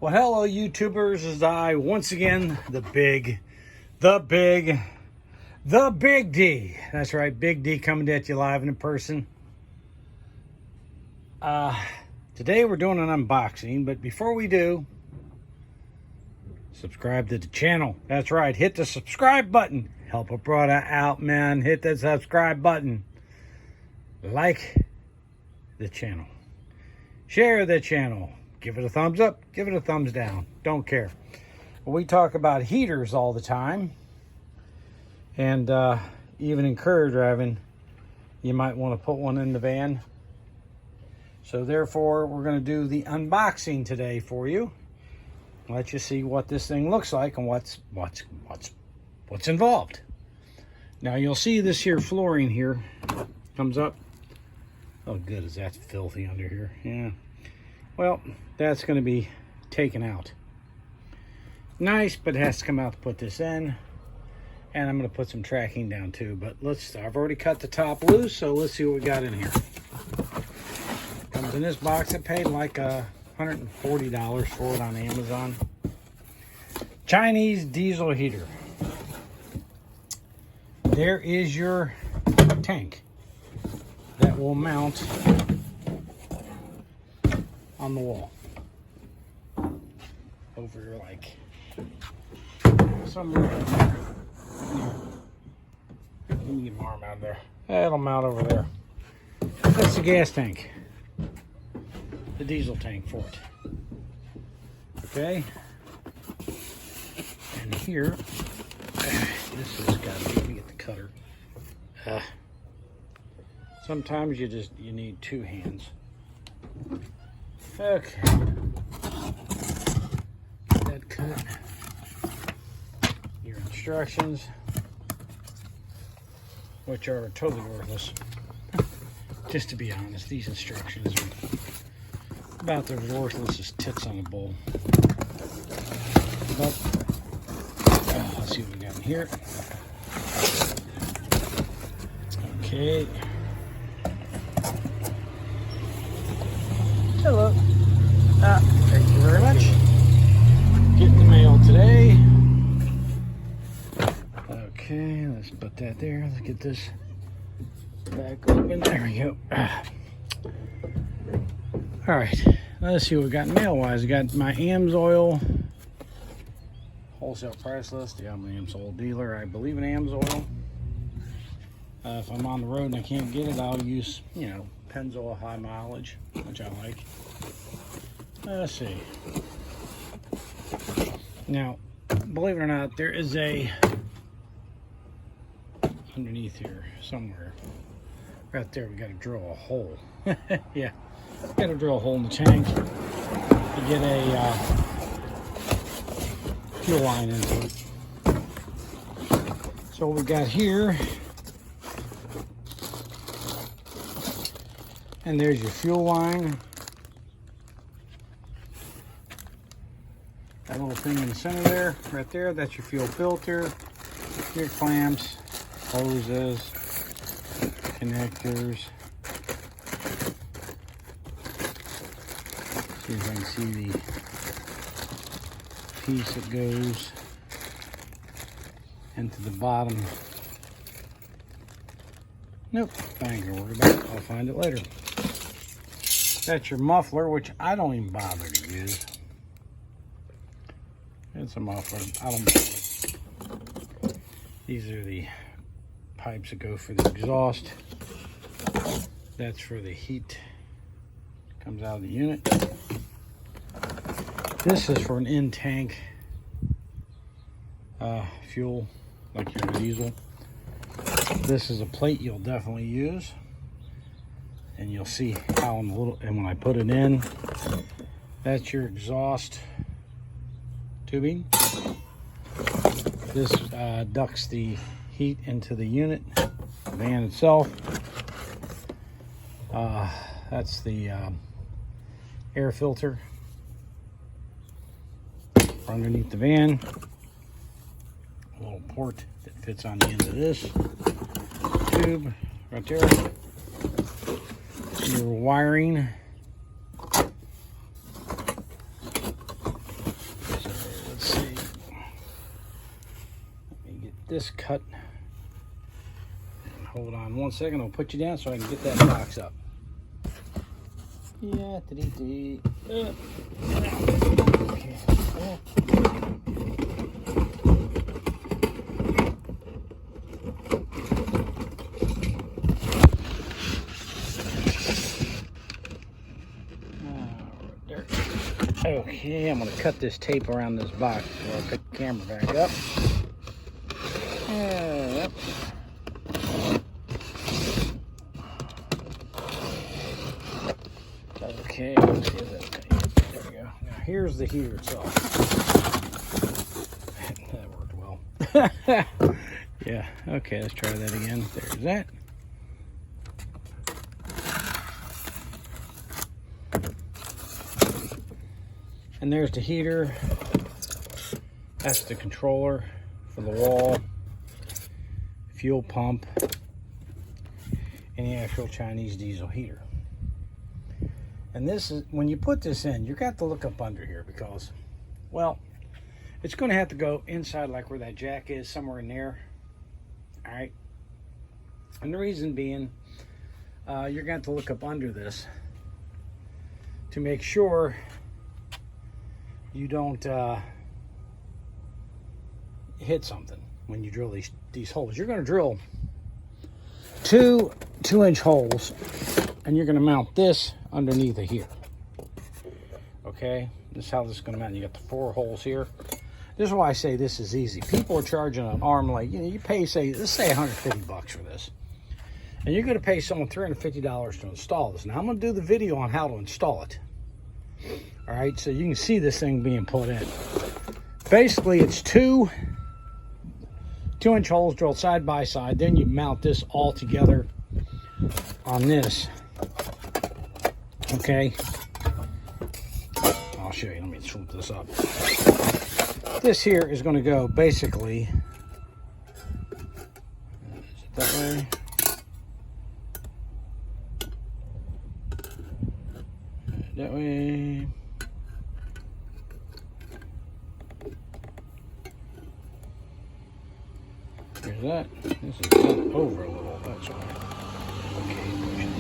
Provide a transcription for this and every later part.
Well, hello YouTubers, as I once again, the big D. That's right, Big D coming at you live and in person. Today we're doing an unboxing, but before we do, subscribe to the channel. That's right, hit the subscribe button. Help a brother out, man. Hit that subscribe button. Like the channel. Share the channel. Give it a thumbs up, give it a thumbs down. Don't care. We talk about heaters all the time. And even in courier driving, you might want to put one in the van. So therefore, we're going to do the unboxing today for you. Let you see what this thing looks like and what's involved. Now you'll see this here flooring here comes up. Oh, good, is that filthy under here? Yeah. Well, that's going to be taken out. Nice, but it has to come out to put this in. And I'm going to put some tracking down too. But I've already cut the top loose, so let's see what we got in here. Comes in this box. I paid like $140 for it on Amazon. Chinese diesel heater. There is your tank that will mount on the wall over like somewhere in there. Let me get my arm out of there. That'll mount over there. That's the gas tank, the diesel tank for it. Okay, and here this has got to let me get the cutter. Sometimes you need two hands. Okay, get that cut. Your instructions, which are totally worthless. Just to be honest, these instructions are about as worthless as tits on a bowl. But let's see what we got in here. Okay. Hello. Thank you very much. Getting the mail today. Okay, let's put that there. Let's get this back open. There we go. All right, let's see what we got mail-wise. We got my AMSOIL wholesale price list. Yeah, I'm an AMSOIL dealer. I believe in AMSOIL. If I'm on the road and I can't get it, I'll use, Pennzoil high mileage, which I like. Let's see. Now, believe it or not, there is a underneath here somewhere. Right there, we got to drill a hole. Yeah, got to drill a hole in the tank to get a fuel line into it. So what we got here, and there's your fuel line. That little thing in the center there, right there, that's your fuel filter, your clamps, hoses, connectors. See if I can see the piece that goes into the bottom. Nope, I ain't gonna worry about it. I'll find it later. That's your muffler, which I don't even bother to use. It's a muffler. I don't bother. These are the pipes that go for the exhaust. That's for the heat. Comes out of the unit. This is for an in-tank fuel, like your diesel. This is a plate you'll definitely use, and you'll see how in a little. And when I put it in, that's your exhaust tubing. This ducts the heat into the unit, the van itself. That's the air filter underneath the van. A little port that fits on the end of this tube right there. Your wiring this cut. And hold on 1 second. I'll put you down so I can get that box up. Yeah, okay. Okay, I'm going to cut this tape around this box before I pick the camera back up. Yep. Okay, let's see that tape. There we go. Now here's the heater itself. That worked well. Yeah, okay, let's try that again. There's that. And there's the heater. That's the controller for the wall, fuel pump, and the actual Chinese diesel heater. And this is, when you put this in, you got to look up under here because, well, it's going to have to go inside like where that jack is, somewhere in there. All right. And the reason being, you're going to have to look up under this to make sure you don't hit something when you drill these holes. You're going to drill two 2-inch holes, and you're going to mount this underneath of here. Okay, this is how this is going to mount. You got the 4 holes here. This is why I say this is easy. People are charging an arm length. You know, you pay, say, let's say $150 for this, and you're going to pay someone $350 to install this. Now I'm going to do the video on how to install it. All right, so you can see this thing being put in. Basically, it's 2-inch holes drilled side by side. Then you mount this all together on this. Okay, I'll show you. Let me swoop this up. This here is going to go basically that way. That way. There's that. This is bent over a little. That's why. Okay, push it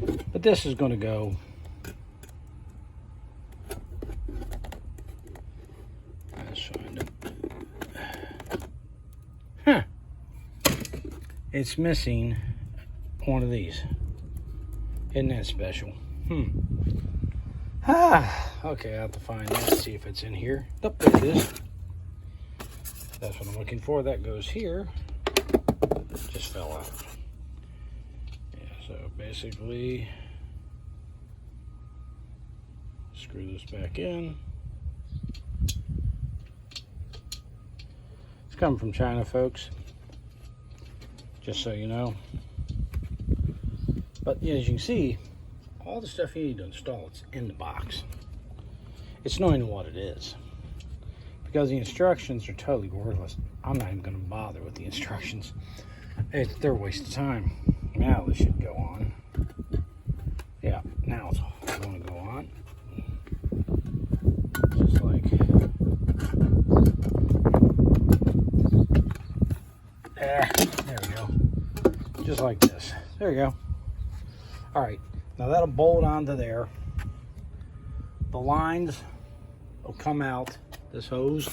back. But this is going to go. Let's find it. Huh. It's missing one of these. Isn't that special? Okay, I have to find that, see if it's in here. Oh, there it is. That's what I'm looking for. That goes here. Just fell out. Yeah, so basically, screw this back in. It's coming from China, folks. Just so you know. But yeah, as you can see, all the stuff you need to install, it's in the box. It's knowing what it is. Because the instructions are totally worthless. I'm not even going to bother with the instructions. They're a waste of time. Now this should go on. Yeah, now it's going to go on. Just like... there we go. Just like this. There you go. All right, now that'll bolt onto there. The lines will come out. This hose,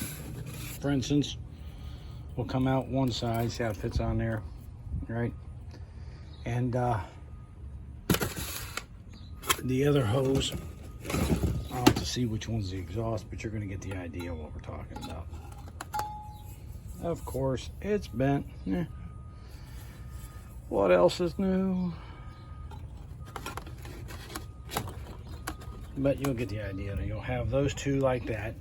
for instance, will come out one side. See how it fits on there, right? And the other hose, I'll have to see which one's the exhaust, but you're going to get the idea of what we're talking about. Of course, it's bent. What else is new? But you'll get the idea. You'll have those two like that.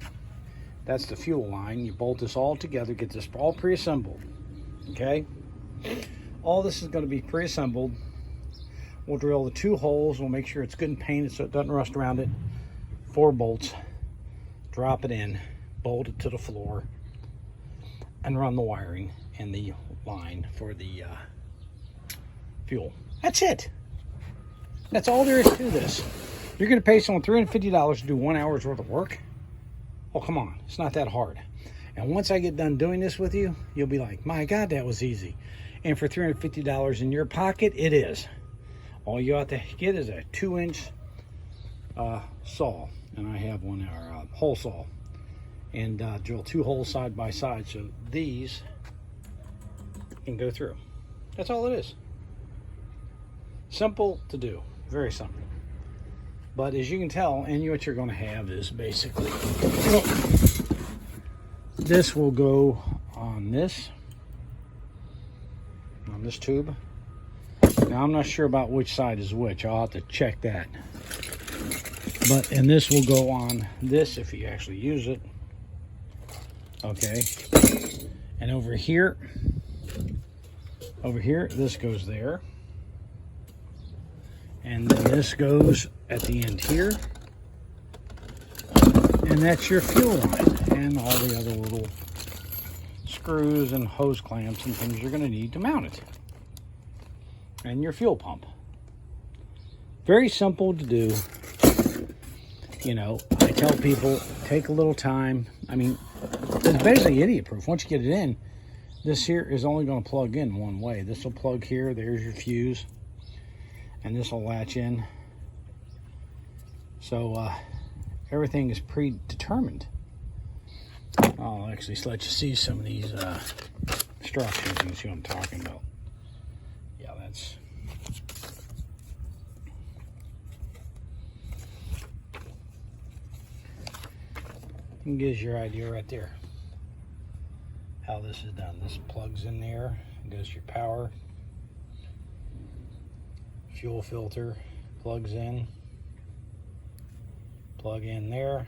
That's the fuel line. You bolt this all together, get this all pre-assembled. Okay? All this is going to be pre-assembled. We'll drill the 2 holes. We'll make sure it's good and painted so it doesn't rust around it. 4 bolts. Drop it in. Bolt it to the floor. And run the wiring and the line for the fuel. That's it. That's all there is to this. You're going to pay someone $350 to do 1 hour's worth of work? Oh, come on. It's not that hard. And once I get done doing this with you, you'll be like, my God, that was easy. And for $350 in your pocket, it is. All you have to get is a 2-inch saw. And I have one, or hole saw. And drill 2 holes side by side so these can go through. That's all it is. Simple to do. Very simple. But as you can tell, and what you're going to have is basically, this will go on this tube. Now I'm not sure about which side is which. I'll have to check that. And this will go on this if you actually use it. Okay. And over here, this goes there. And then this goes at the end here. And that's your fuel line and all the other little screws and hose clamps and things you're going to need to mount it. And your fuel pump. Very simple to do. You know, I tell people, take a little time. I mean, it's basically idiot proof. Once you get it in, this here is only going to plug in one way. This will plug here. There's your fuse. And this will latch in. So everything is predetermined. I'll actually let you see some of these instructions and see what I'm talking about. Yeah, that's... It gives you your idea right there how this is done. This plugs in there, it goes to your power. Fuel filter plugs in, plug in there.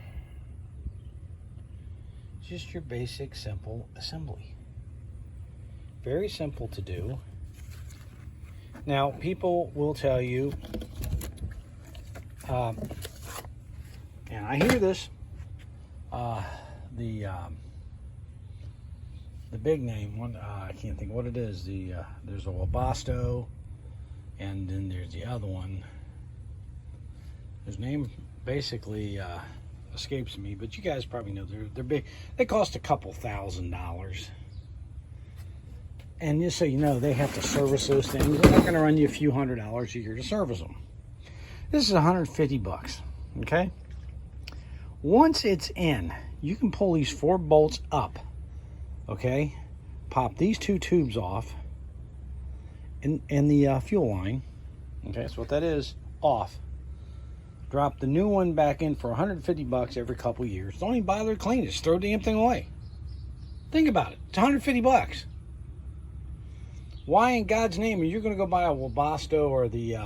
Just your basic simple assembly. Very simple to do. Now people will tell you, and I hear this, the big name one, I can't think what it is. There's a Webasto, and then there's the other one. His name basically escapes me, but you guys probably know they're big. They cost a couple $1,000s. And just so you know, they have to service those things. They're not going to run you a few $100s a year to service them. This is $150, okay? Once it's in, you can pull these 4 bolts up, okay? Pop these 2 tubes off in the fuel line. Okay, that's what that is, off. Drop the new one back in for $150 every couple years. Don't even bother to clean it. Just throw the damn thing away. Think about it. It's $150. Why in God's name are you going to go buy a Webasto or the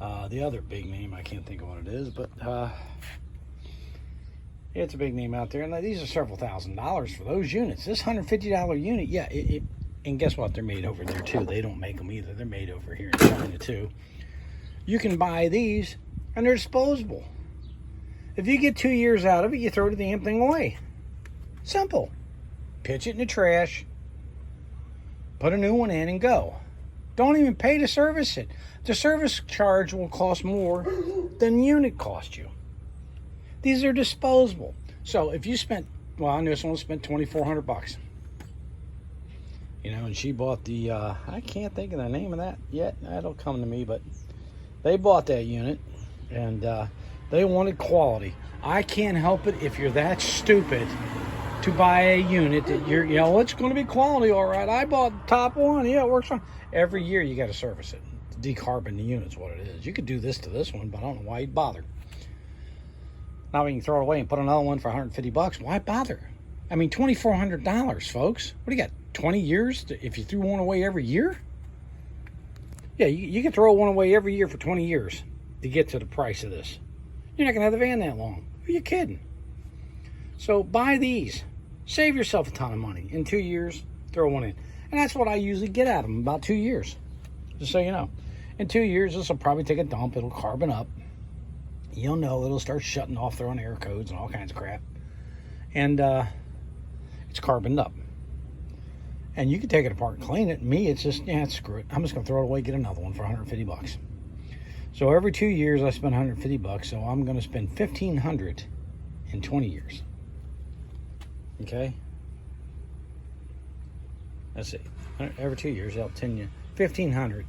other big name? I can't think of what it is, but it's a big name out there. And these are several $1,000s for those units. This $150 unit, yeah, and guess what? They're made over there too. They don't make them either. They're made over here in China too. You can buy these, and they're disposable. If you get 2 years out of it, you throw the damn thing away. Simple. Pitch it in the trash. Put a new one in and go. Don't even pay to service it. The service charge will cost more than the unit cost you. These are disposable. So if you spent, well, I know someone spent $2,400. You know, and she bought the, I can't think of the name of that yet. That'll come to me, but they bought that unit, and they wanted quality. I can't help it if you're that stupid to buy a unit that you're, you know, it's going to be quality, all right. I bought the top one. Yeah, it works fine. Every year you got to service it. Decarbon the unit's what it is. You could do this to this one, but I don't know why you'd bother. Now we can throw it away and put another one for $150. Why bother? I mean, $2,400, folks. What do you got, 20 years if you threw one away every year? Yeah, you can throw one away every year for 20 years to get to the price of this. You're not going to have the van that long. Are you kidding? So buy these. Save yourself a ton of money. In 2 years, throw one in. And that's what I usually get out of them, about 2 years. Just so you know. In 2 years, this will probably take a dump. It'll carbon up. You'll know it'll start shutting off their own air codes and all kinds of crap. And it's carboned up. And you can take it apart and clean it. Me, it's just, yeah, screw it. I'm just going to throw it away, get another one for $150. So every 2 years, I spend $150. So I'm going to spend $1,500 in 20 years. Okay. Let's see. Every 2 years, they'll tell you $1,500.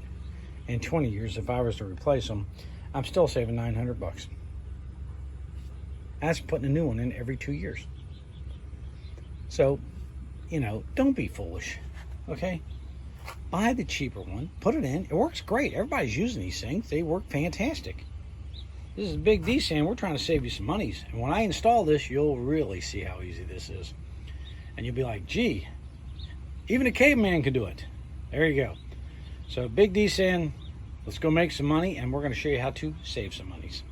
In 20 years, if I was to replace them, I'm still saving $900. That's putting a new one in every 2 years. So, you know, don't be foolish. Okay. Buy the cheaper one. Put it in. It works great. Everybody's using these things. They work fantastic. This is Big D saying we're trying to save you some monies. And when I install this, you'll really see how easy this is. And you'll be like, gee, even a caveman can do it. There you go. So Big D saying, let's go make some money, and we're going to show you how to save some monies.